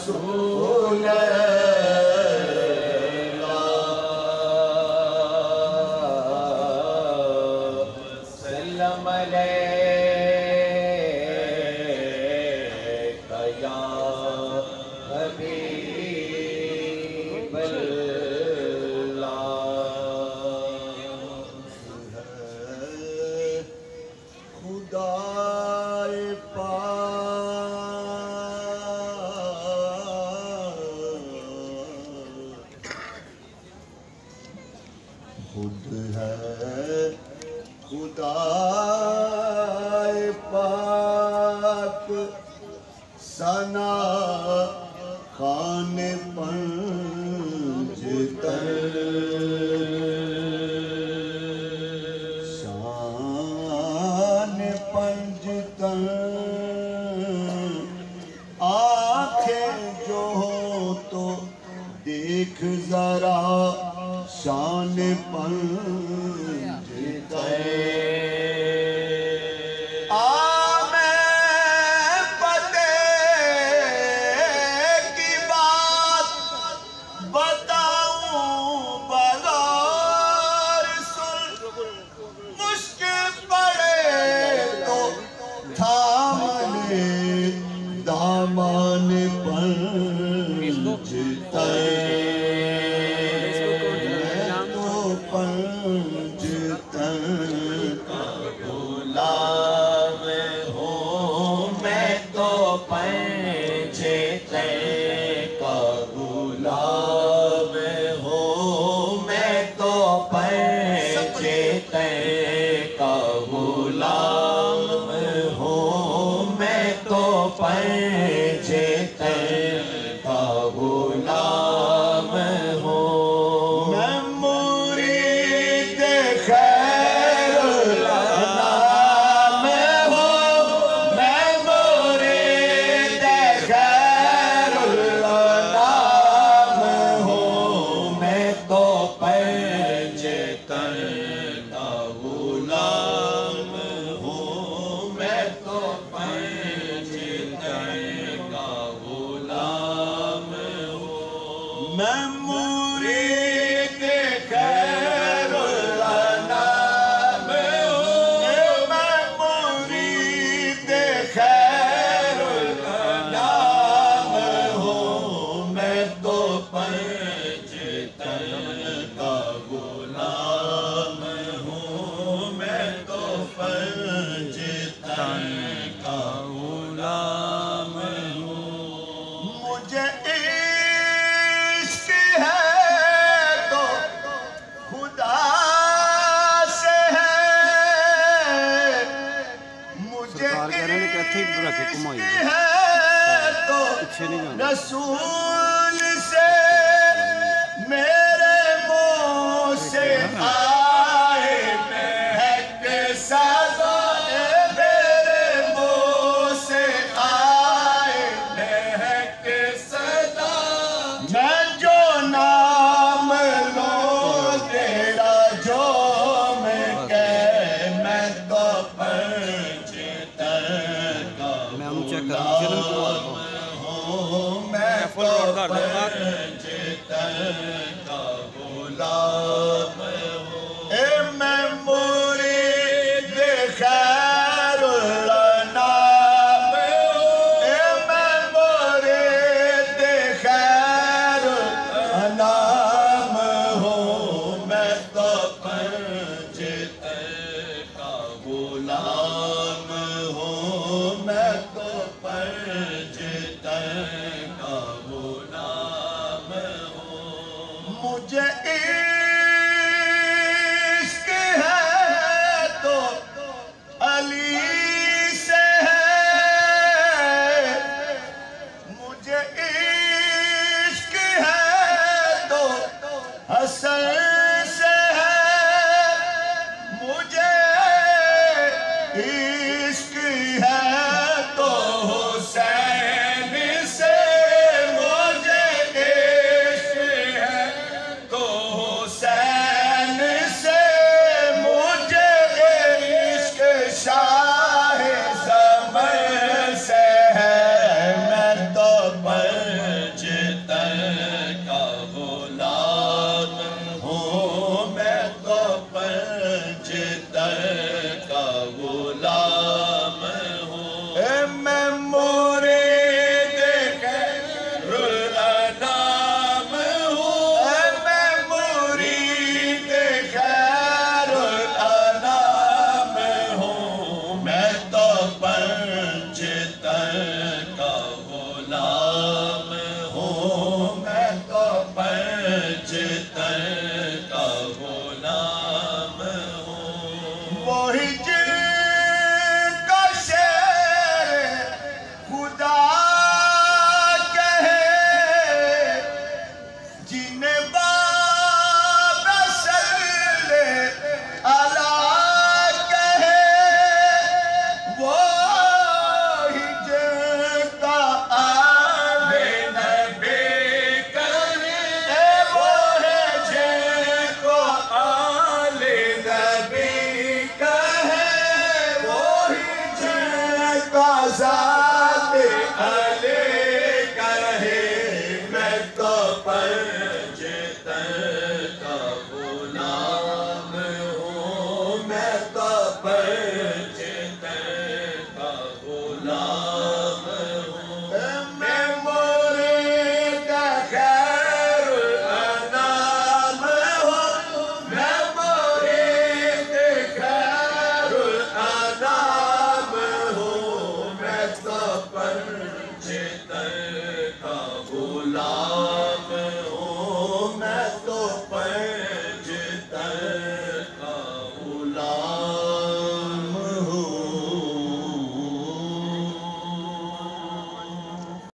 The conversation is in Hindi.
रसूल सल्लम अलैका या हबीब खुद है खुदाए पाक सना खान पंजतर शान पंजतर आंखें जो हो तो देख जरा शान पंजतर दामन पंजतर तो पंजतर का गुलाम हूँ मैं तो पंजतर का गुलाम हूँ मैं तो पंजतर का गुलाम हूँ मैं तो पंजतर का गुलाम हूँ मैं मुरीद खैरुल अनाम हूँ मैं मुरीद खैरुल अनाम हूँ मैं तो पंजतर का गुलाम हूँ मैं तो मैं मुरीद खैरुल अनाम हूँ मैं मुरीद खैरुल अनाम हूँ मैं तो पंजतर का गुलाम हूँ मैं तो पंजतर का गुलाम हूँ मुझे रसूल से मेरे मुँह से आए महक सदा मेरे मुँह से आए महक सदा मैं जो नाम लूं तेरा जो मैं कह मैं तो पंजतर का मैं तो पंजतर का गुलाम हूँ मैं मुरीद खैरुल अनाम हूँ मैं मुरीद खैरुल अनाम हूँ मैं तो पंजतर का गुलाम हूँ मैं तो पंजतर का गुलाम हूँ मुझे मैं मुरीद खैरुल अनाम हूँ, मैं मुरीद खैरुल अनाम हूँ, मैं तो पंचतन का गुलाम हूँ, मैं तो पंचतन का गुलाम हूँ। वही जिनका शेर खुदा कहे, जिन्हें बाब सल्ले अला कहे, वही जिनका आले नबी कहे, वो है जिनको आले नबी कहे, वही जिनका ज़ाते अले कहे। मैं तो पंचतन का गुलाम हूँ, मैं तो पंचतन का गुलाम हूँ, मैं मुरीद खैरुल अनाम हूँ, मैं मुरीद खैरुल अनाम हूँ, मैं तो पंचतन